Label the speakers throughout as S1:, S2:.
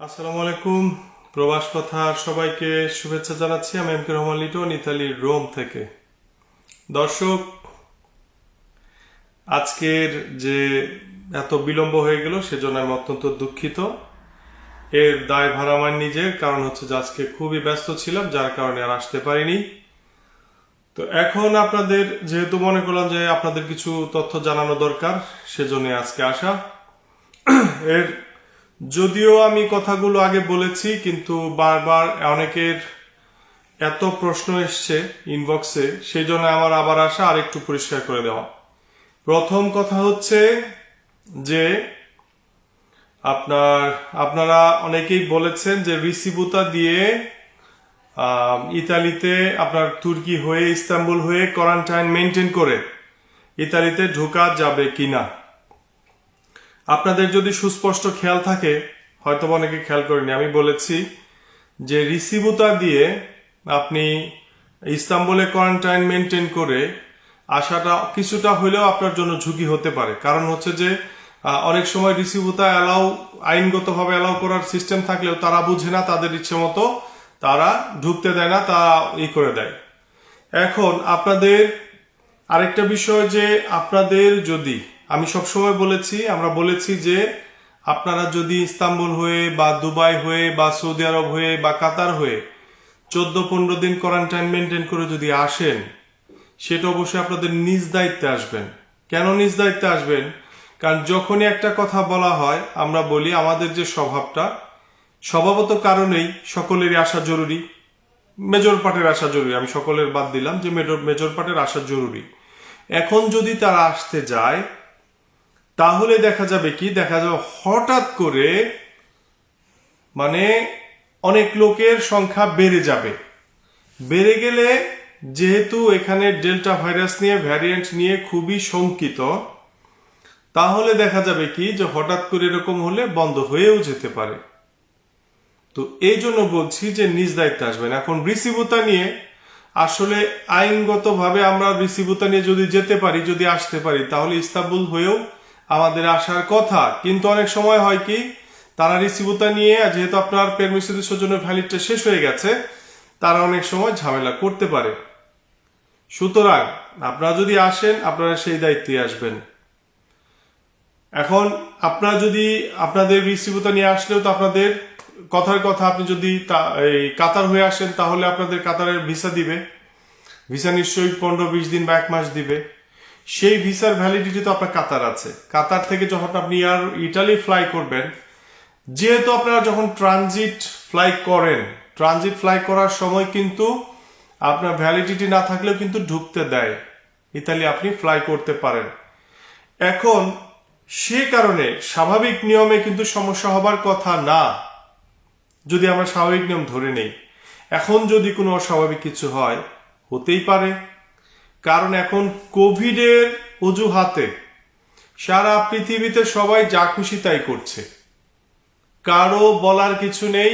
S1: আসসালামু আলাইকুম। প্রবাস কথার সবাইকে শুভেচ্ছা জানাচ্ছি। আমি এম কে রহমান লিটন, ইতালির রোম থেকে। দর্শক, আজকের যে এত বিলম্ব হয়ে গেল সেজন্য আমি অত্যন্ত দুঃখিত। এর দায়ভার আমার নিজের, কারণ হচ্ছে যে আজকে খুবই ব্যস্ত ছিলাম, যার কারণে আর আসতে পারিনি। তো এখন আপনাদের যেহেতু মনে করলাম যে আপনাদের কিছু তথ্য জানানো দরকার, সেজন্য আজকে আসা। এর যদিও আমি কথাগুলো আগে বলেছি, কিন্তু বারবার অনেকের এত প্রশ্ন এসছে ইনবক্সে, সেই জন্য আমার আবার আসা আর একটু পরিষ্কার করে দেওয়া। প্রথম কথা হচ্ছে যে আপনারা অনেকেই বলেছেন যে রিসিবুতা দিয়ে ইতালিতে আপনার তুর্কি হয়ে ইস্তাম্বুল হয়ে কোয়ারেন্টাইন মেনটেন করে ইতালিতে ঢোকা যাবে কিনা। আপনাদের যদি সুস্পষ্ট খেয়াল থাকে, হয়তো অনেকে খেয়াল করেনি, আমি বলেছি যে রিসিবুতা দিয়ে আপনি ইস্তাম্বুলে কোয়ারেন্টাইন মেনটেন করে আসাটা কিছুটা হলেও আপনার জন্য ঝুঁকি হতে পারে। কারণ হচ্ছে যে অনেক সময় রিসিবুতা আইনগতভাবে অ্যালাউ করার সিস্টেম থাকলেও তারা বুঝে না, তাদের ইচ্ছে মতো তারা ঢুকতে দেয় না, তারা করে দেয়। এখন আপনাদের আরেকটা বিষয় যে আপনাদের যদি, আমি সবসময় বলেছি, আমরা বলেছি যে আপনারা যদি ইস্তাম্বুল হয়ে বা দুবাই হয়ে বা সৌদি আরব হয়ে বা কাতার হয়ে 14-15 দিন কোয়ারেন্টাইন মেনটেন করে যদি আসেন, সেটা অবশ্যই আপনাদের নিজ দায়িত্বে আসবেন। কেন নিজ দায়িত্বে আসবেন? কারণ যখনই একটা কথা বলা হয়, আমরা বলি আমাদের যে স্বভাবটা, স্বভাবত কারণেই সকলেরই আসা জরুরি, মেজর পার্টের আসা জরুরি। আমি সকলের বাদ দিলাম, যে মেজর পার্টের আসা জরুরি। এখন যদি তারা আসতে যায়, তাহলে দেখা যাবে হঠাৎ করে মানে অনেক লোকের সংখ্যা বেড়ে যাবে। বেড়ে গেলে, যেহেতু এখানে ডেল্টা ভাইরাস নিয়ে, ভ্যারিয়েন্ট নিয়ে খুবই শঙ্কিত, তাহলে দেখা যাবে যে হঠাৎ করে এরকম হলে বন্ধ হয়েও যেতে পারে। তো এই জন্য বলছি যে নিজ দায়িত্বে আসবেন। এখন রিসিবুতা নিয়ে আসলে আইনগতভাবে আমরা রিসিবুতা নিয়ে যদি যেতে পারি, যদি আসতে পারি, তাহলে ইস্তাম্বুল হয়েও আমাদের আসার কথা। কিন্তু অনেক সময় হয় কি, তারা রিসিবুতা নিয়ে, যেহেতু আপনার পেরমিসিডিসের জন্য ভ্যালিডটা শেষ হয়ে গেছে, তারা অনেক সময় ঝামেলা করতে পারে। সুতরাং আপনারা যদি আসেন, আপনারা সেই দায়িত্বে আসবেন। এখন আপনারা যদি আপনাদের রিসিবুতা নিয়ে আসলেও তো আপনাদের কথার কথা, আপনি যদি কাতার হয়ে আসেন, তাহলে আপনাদের কাতারের ভিসা দিবে। ভিসা নিশ্চয়ই 15-20 দিন বা 1 মাস দিবে। সেই ভিসার ভ্যালিডিটি তো আপনার কাতার আছে। কাতার থেকে যখন আপনি ইটালি ফ্লাই করবেন, যেহেতু আপনারা যখন ট্রানজিট ফ্লাই করার সময় কিন্তু আপনার ভ্যালিডিটি না থাকলেও কিন্তু ঢুকতে দেয়, ইতালি আপনি ফ্লাই করতে পারেন। এখন সে কারণে স্বাভাবিক নিয়মে কিন্তু সমস্যা হবার কথা না, যদি আমরা স্বাভাবিক নিয়ম ধরে নেই। এখন যদি কোনো অস্বাভাবিক কিছু হয়, হতেই পারে। কারণ এখন কোভিডের অজুহাতে সারা পৃথিবীতে সবাই যা খুশি তাই করছে, কারো বলার কিছু নেই,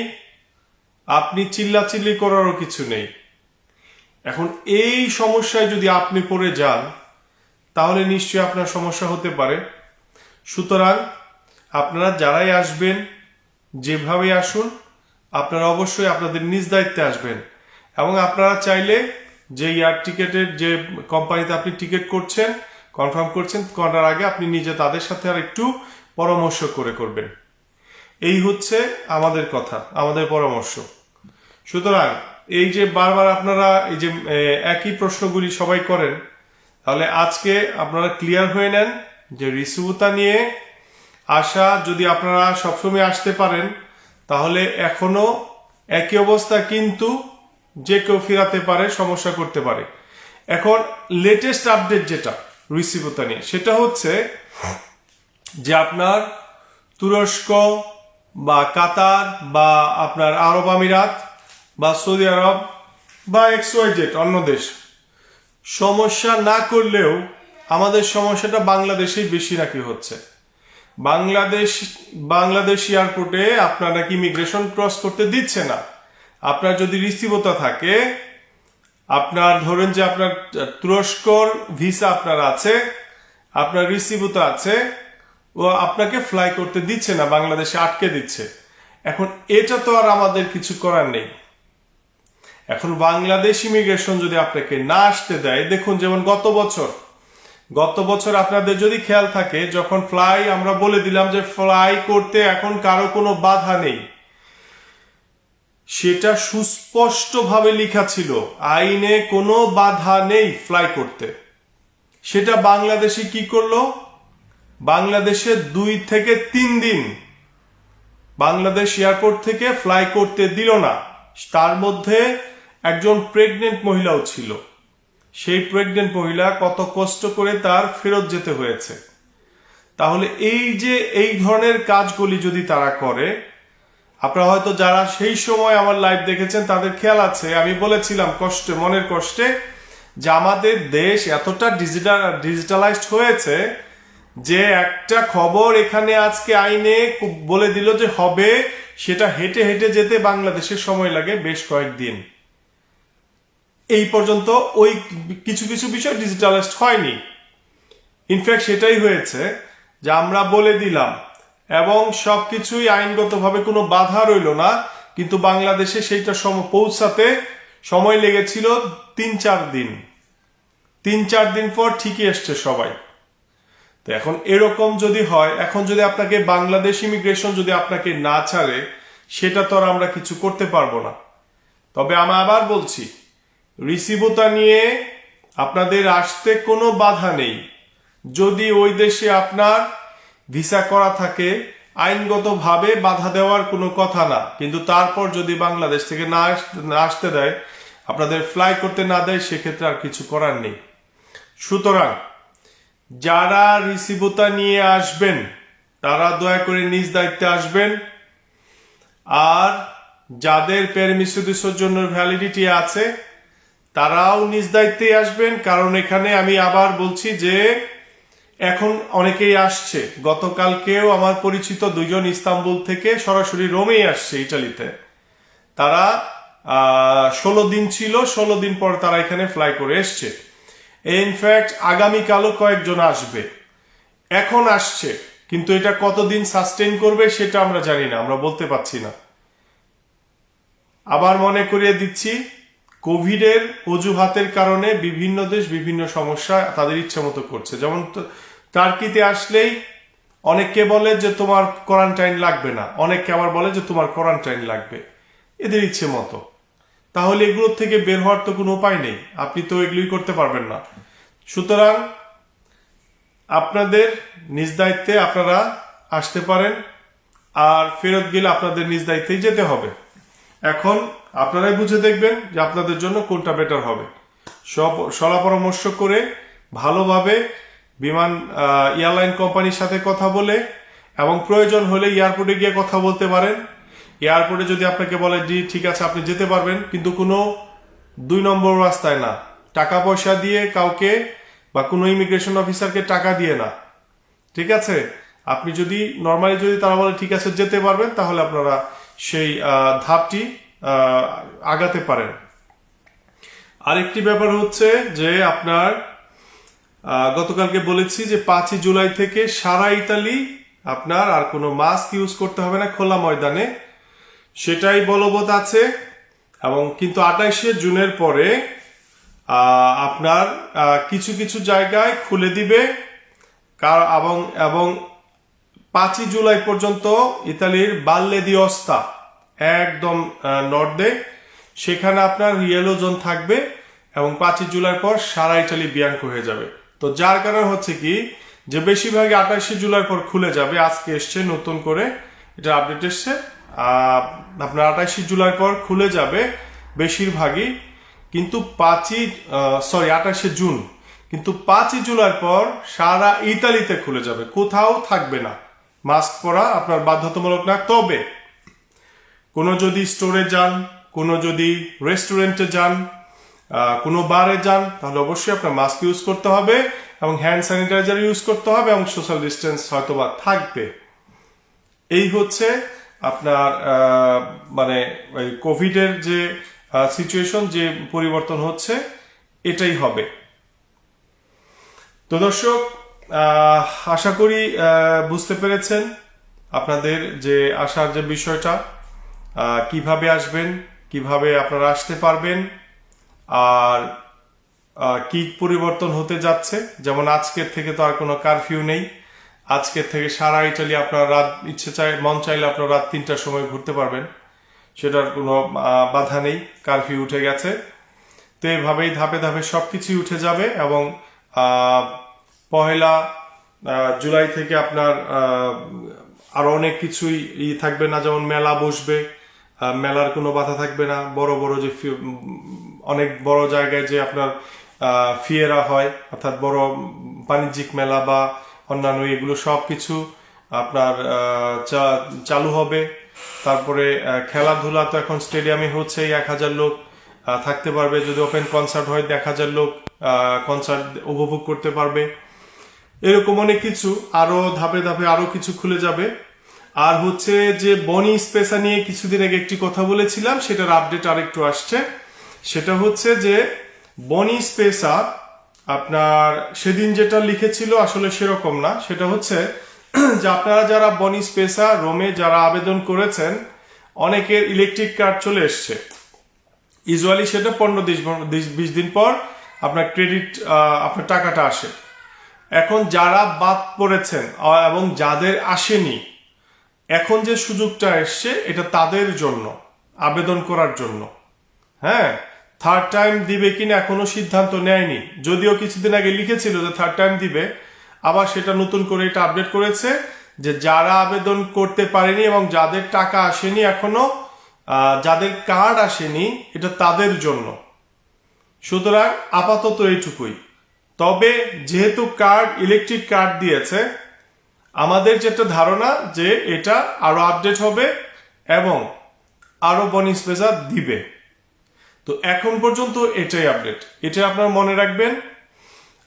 S1: আপনি চিল্লাচিল্লি করারও কিছু নেই। এখন এই সমস্যায় যদি আপনি পড়ে যান, তাহলে নিশ্চয়ই আপনার সমস্যা হতে পারে। সুতরাং আপনারা যারাই আসবেন, যেভাবে আসুন, আপনারা অবশ্যই আপনাদের নিজ দায়িত্বে আসবেন। এবং আপনারা চাইলে যে এয়ার টিকেটের যে কোম্পানিতে আপনি টিকিট করছেন, কনফার্ম করছেন, করার আগে আপনি নিজে তাদের সাথে আর একটু পরামর্শ করবেন। এই হচ্ছে আমাদের কথা, আমাদের পরামর্শ। সুতরাং এই যে বারবার আপনারা এই যে একই প্রশ্নগুলি সবাই করেন, তাহলে আজকে আপনারা ক্লিয়ার হয়ে নেন যে রিসিবুতা নিয়ে আসা, যদি আপনারা সবসময় আসতে পারেন, তাহলে এখনো একই অবস্থা, কিন্তু যে কেউ ফেরাতে পারে, সমস্যা করতে পারে। এখন লেটেস্ট আপডেট যেটা রিসিবুতা নিয়ে, সেটা হচ্ছে যে আপনার তুরস্ক বা কাতার বা আপনার আরব আমিরাত বা সৌদি আরব বা XYZ অন্য দেশ সমস্যা না করলেও, আমাদের সমস্যাটা বাংলাদেশেই বেশি নাকি হচ্ছে। বাংলাদেশ এয়ারপোর্টে আপনার নাকি ইমিগ্রেশন ক্রস করতে দিচ্ছে না। আপনার যদি রিসিবুতা থাকে, আপনার ধরেন যে আপনার তুরস্কর ভিসা আপনার আছে, আপনার রিসিবুতা আছে, ও আপনাকে ফ্লাই করতে দিচ্ছে না, বাংলাদেশে আটকে দিচ্ছে। এখন এটা তো আর আমাদের কিছু করার নেই। এখন বাংলাদেশ ইমিগ্রেশন যদি আপনাকে না আসতে দেয়, দেখুন যেমন গত বছর আপনাদের যদি খেয়াল থাকে, যখন আমরা বলে দিলাম যে ফ্লাই করতে এখন কারো কোনো বাধা নেই, সেটা সুস্পষ্টভাবে লেখা ছিল আইনে কোনো বাধা নেই ফ্লাই করতে। সেটা বাংলাদেশে কি করলো, বাংলাদেশে 2 থেকে 3 দিন বাংলাদেশ এয়ারপোর্ট থেকে ফ্লাই করতে দিল না। তার মধ্যে একজন প্রেগনেন্ট মহিলাও ছিল। সেই প্রেগনেন্ট মহিলা কত কষ্ট করে তার ফেরত যেতে হয়েছে। তাহলে এই যে এই ধরনের কাজগুলি যদি তারা করে, আপনারা হয়তো যারা সেই সময় আমার লাইভ দেখেছেন তাদের খেয়াল আছে, আমি বলেছিলাম মনের কষ্টে যে আমাদের দেশ এতটা ডিজিটালাইজড হয়েছে যে একটা খবর এখানে আজকে আইনে বলে দিল যে হবে, সেটা হেঁটে হেঁটে যেতে বাংলাদেশের সময় লাগে বেশ কয়েকদিন। এই পর্যন্ত ওই কিছু কিছু বিষয় ডিজিটালাইজড হয়নি। ইনফ্যাক্ট সেটাই হয়েছে যে আমরা বলে দিলাম এবং সবকিছুই আইনগতভাবে কোনো বাধা রইল না, কিন্তু বাংলাদেশে সেইটা পৌঁছাতে সময় লেগেছিল 3-4 দিন। 3-4 দিন পর ঠিকই এসছে সবাই। তো এখন এরকম যদি হয়, এখন যদি আপনাকে বাংলাদেশ ইমিগ্রেশন যদি আপনাকে না ছাড়ে, সেটা তো আর আমরা কিছু করতে পারবো না। তবে আমি আবার বলছি, রিসিভতা নিয়ে আপনাদের আসতে কোনো বাধা নেই। যদি ওই দেশে আপনার ভিসা করা থাকে, আইনগতভাবে বাধা দেওয়ার কোনো কথা না, কিন্তু তারপর যদি বাংলাদেশ থেকে না আসতে দেয়, আপনাদের ফ্লাই করতে না দেয়, সেক্ষেত্রে আর কিছু করার নেই। সুতরাং যারা রিসিভতা নিয়ে আসবেন তারা দয়া করে নিজ দায়িত্বে আসবেন। আর যাদের পেরমিসিডিসের জন্য ভ্যালিডিটি আছে তারাও নিজ দায়িত্বে আসবেন, কারণ এখানে আমি আবার বলছি যে এখন অনেকেই আসছে। গতকালকেও আমার পরিচিত 2 জন ইস্তাম্বুল থেকে সরাসরি রোমেই আসছে, ইটালিতে। তারা 16 দিন ছিল, 16 দিন পর তারা এখানে ফ্লাই করে এসছে। ইনফ্যাক্ট আগামীকালও কয়েকজন আসবে, এখন আসছে, কিন্তু এটা কতদিন সাস্টেইন করবে সেটা আমরা জানি না, আমরা বলতে পারছি না। আবার মনে করিয়ে দিচ্ছি, কোভিডের অজুহাতের কারণে বিভিন্ন দেশ বিভিন্ন সমস্যা তাদের ইচ্ছা মতো করছে। যেমন টার্কিতে আসলেই অনেককে বলে যে তোমার কোয়ারেন্টাইন লাগবে না, অনেককে আবার বলে যে তোমার কোয়ারেন্টাইন লাগবে, এদের ইচ্ছে মতো। তাহলে এগুলোর থেকে বের হওয়ার তো কোনো উপায় নেই, আপনি তো এগুলোই করতে পারবেন না। সুতরাং আপনাদের নিজ দায়িত্বে আপনারা আসতে পারেন, আর ফেরত গেলে আপনাদের নিজ দায়িত্বেই যেতে হবে। এখন আপনারাই বুঝে দেখবেন যে আপনাদের জন্য কোনটা বেটার হবে। সব সলা পরামর্শ করে ভালোভাবে বিমান এয়ারলাইন কোম্পানির সাথে কথা বলে, এবং প্রয়োজন হলে এয়ারপোর্টে গিয়ে কথা বলতে পারেন। এয়ারপোর্টে যদি আপনাকে বলে জি ঠিক আছে আপনি যেতে পারবেন, কিন্তু কোনো 2 নম্বর রাস্তায় না, টাকা পয়সা দিয়ে কাউকে বা কোনো ইমিগ্রেশন অফিসারকে টাকা দিয়ে না, ঠিক আছে? আপনি যদি নর্মালি যদি তারা বলে ঠিক আছে যেতে পারবেন, তাহলে আপনারা সেই ধাপটি আগাতে পারেন। আরেকটি ব্যাপার হচ্ছে যে আপনার গতকালকে বলেছি যে 5 জুলাই থেকে সারা ইতালি আপনার আর কোনো মাস্ক ইউজ করতে হবে না খোলা ময়দানে, সেটাই বলবৎ আছে। এবং কিন্তু 28 জুনের পরে আপনার কিছু কিছু জায়গায় খুলে দিবে, এবং 5 জুলাই পর্যন্ত ইতালির বাল্লে দি অস্তা একদম নর্থে, সেখানে আপনার ইয়েলো জোন থাকবে, এবং 5 জুলাই পর সারা ইটালি বিয়াঙ্কো হয়ে যাবে। তো যার কারণে হচ্ছে কি যে বেশিরভাগই 28 জুলাই পর খুলে যাবে। আজকে এসছে নতুন করে এটা আপডেট এসছে, আপনার 28 জুলাই পর খুলে যাবে বেশিরভাগই, কিন্তু 28 জুন, কিন্তু 5 জুলাই পর সারা ইতালিতে খুলে যাবে, কোথাও থাকবে না মাস্ক পরা আপনার বাধ্যতামূলক না। তবে কোনো যদি স্টোরে যান, কোনো যদি রেস্টুরেন্টে যান, কোনো বারে যান, তাহলে অবশ্যই আপনার মাস্ক ইউজ করতে হবে এবং হ্যান্ড স্যানিটাইজার ইউজ করতে হবে এবং সোশ্যাল ডিস্টেন্স হয়তোবা থাকবে। এই হচ্ছে আপনার মানে কোভিডের যে সিচুয়েশন, যে পরিবর্তন হচ্ছে, এটাই হবে। তো দর্শক, আশা করি বুঝতে পেরেছেন আপনাদের যে আসার যে বিষয়টা, কিভাবে আসবেন, কিভাবে আপনারা আসতে পারবেন, আর কি পরিবর্তন হতে যাচ্ছে। যেমন আজকের থেকে তো আর কোনো কারফিউ নেই, আজকের থেকে সারা ইটালি আপনারা রাত মন চাইলে আপনারা রাত 3টার সময় ঘুরতে পারবেন, সেটার কোনো বাধা নেই, কারফিউ উঠে গেছে। তো এইভাবেই ধাপে ধাপে সবকিছুই উঠে যাবে এবং পহেলা জুলাই থেকে আপনার আরো অনেক কিছুই থাকবে না, যেমন মেলা বসবে, মেলার কোনো বাধা থাকবে না। বড় বড় যে অনেক বড় জায়গায় যে আপনার ফিয়েরা হয়, অর্থাৎ বড় বাণিজ্যিক মেলা বা অন্যান্য এগুলো সব কিছু আপনার চালু হবে। তারপরে খেলাধুলা তো এখন স্টেডিয়ামে হচ্ছে, 1000 লোক থাকতে পারবে। যদি ওপেন কনসার্ট হয় 1000 লোক কনসার্ট উপভোগ করতে পারবে। এরকম অনেক কিছু, আরো ধাপে ধাপে আরো কিছু খুলে যাবে। আর হচ্ছে যে বনি স্পেসা নিয়ে কিছুদিন আগে একটি কথা বলেছিলাম, সেটার আপডেট আরেকটু আসছে। সেটা হচ্ছে যে বনি স্পেসা আপনার সেদিন যেটা লিখেছিল আসলে সেরকম না। সেটা হচ্ছে যে আপনারা যারা বনি স্পেসা রোমে যারা আবেদন করেছেন, অনেকের ইলেকট্রিক কার্ড চলে এসছে। ইউজুয়ালি সেটা 15-20 দিন পর আপনার ক্রেডিট আপনার টাকাটা আসে। এখন যারা বাদ পড়েছেন এবং যাদের আসেনি, এখন যে সুযোগটা এসছে এটা তাদের জন্য, আবেদন করার জন্য। হ্যাঁ, থার্ড টাইম দিবে কিনা এখনো সিদ্ধান্ত নেয়নি, যদিও কিছুদিন আগে লিখেছিল যে থার্ড টাইম দিবে। আবার সেটা নতুন করে এটা আপডেট করেছে যে যারা আবেদন করতে পারেনি এবং যাদের টাকা আসেনি এখনো, যাদের কার্ড আসেনি, এটা তাদের জন্য। সুতরাং আপাতত এইটুকুই। তবে যেহেতু কার্ড ইলেকট্রিক কার্ড দিয়েছে, আমাদের যেটা ধারণা যে এটা আরো আপডেট হবে এবং আরো বনি স্পেসা দিবে। তো এখন পর্যন্ত এটাই আপডেট, এটা আপনারা মনে রাখবেন।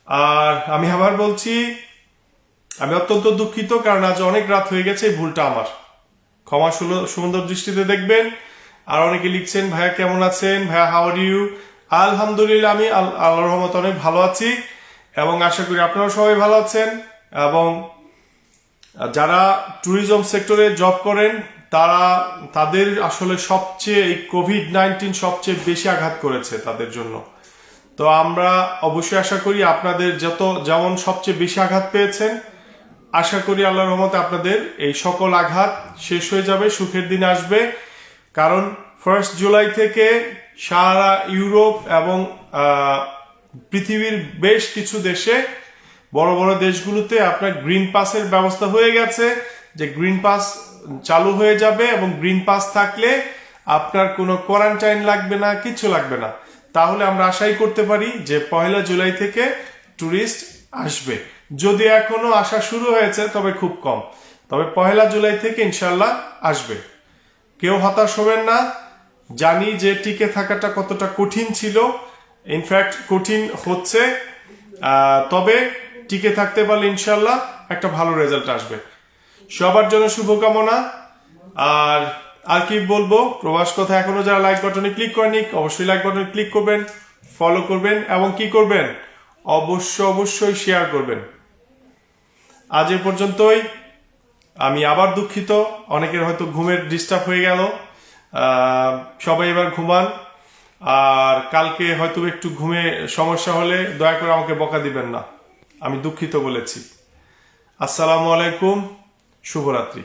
S1: আর আমি আবার বলছি, আমি অত্যন্ত দুঃখিত, কারণ আজ অনেক রাত হয়ে গেছে, এই ভুলটা আমার, ক্ষমা সুন্দর দৃষ্টিতে দেখবেন। আর অনেকে লিখছেন ভাইয়া কেমন আছেন, ভাইয়া হাউ আর ইউ। আলহামদুলিল্লাহ, আমি আল্লাহর রহমতে অনেক ভালো আছি এবং আশা করি আপনারাও সবাই ভালো আছেন। এবং যারা ট্যুরিজম সেক্টরে জব করেন তাদের আসলে সবচেয়ে এই কোভিড-19 সবচেয়ে বেশি আঘাত করেছে তাদের জন্য। তো আমরা অবশ্যই আশা করি আপনাদের যেমন সবচেয়ে বেশি আঘাত পেয়েছেন, আশা করি আল্লাহর রহমতে আপনাদের এই সকল আঘাত শেষ হয়ে যাবে, সুখের দিন আসবে। কারণ 1 জুলাই থেকে সারা ইউরোপ এবং পৃথিবীর বেশ কিছু দেশে, বড় বড় দেশগুলোতে আপনার গ্রিন পাসের ব্যবস্থা হয়ে গেছে, যে গ্রিন পাস চালু হয়ে যাবে এবং গ্রিন পাস থাকলে আপনার কোনো কোয়ারেন্টাইন লাগবে না, কিছু লাগবে না। তাহলে আমরা আশাই করতে পারি যে 1 জুলাই থেকে ট্যুরিস্ট আসবে। যদি এখনো আসা শুরু হয়েছে তবে খুব কম, তবে 1 জুলাই থেকে ইনশাল্লাহ আসবে। কেউ হতাশ হবেন না, জানি যে টিকে থাকাটা কতটা কঠিন ছিল, ইনফ্যাক্ট কঠিন হচ্ছে, তবে টিকে থাকতে পারলে ইনশাল্লাহ একটা ভালো রেজাল্ট আসবে। সবার জন্য শুভকামনা। আর কি বলবো, প্রবাস কথা এখনো যারা লাইক বাটনে ক্লিক করেনি, অবশ্যই লাইক বাটনে ক্লিক করবেন, ফলো করবেন এবং কি করবেন, অবশ্যই শেয়ার করবেন। আজ এ পর্যন্তই। আমি আবার দুঃখিত, অনেকের হয়তো ঘুমের ডিস্টার্ব হয়ে গেল, সবাই এবার ঘুমান। আর কালকে হয়তো একটু ঘুমে সমস্যা হলে দয়া করে আমাকে বকা দিবেন না, আমি দুঃখিত বলেছি। আসসালামু আলাইকুম, শুভরাত্রি।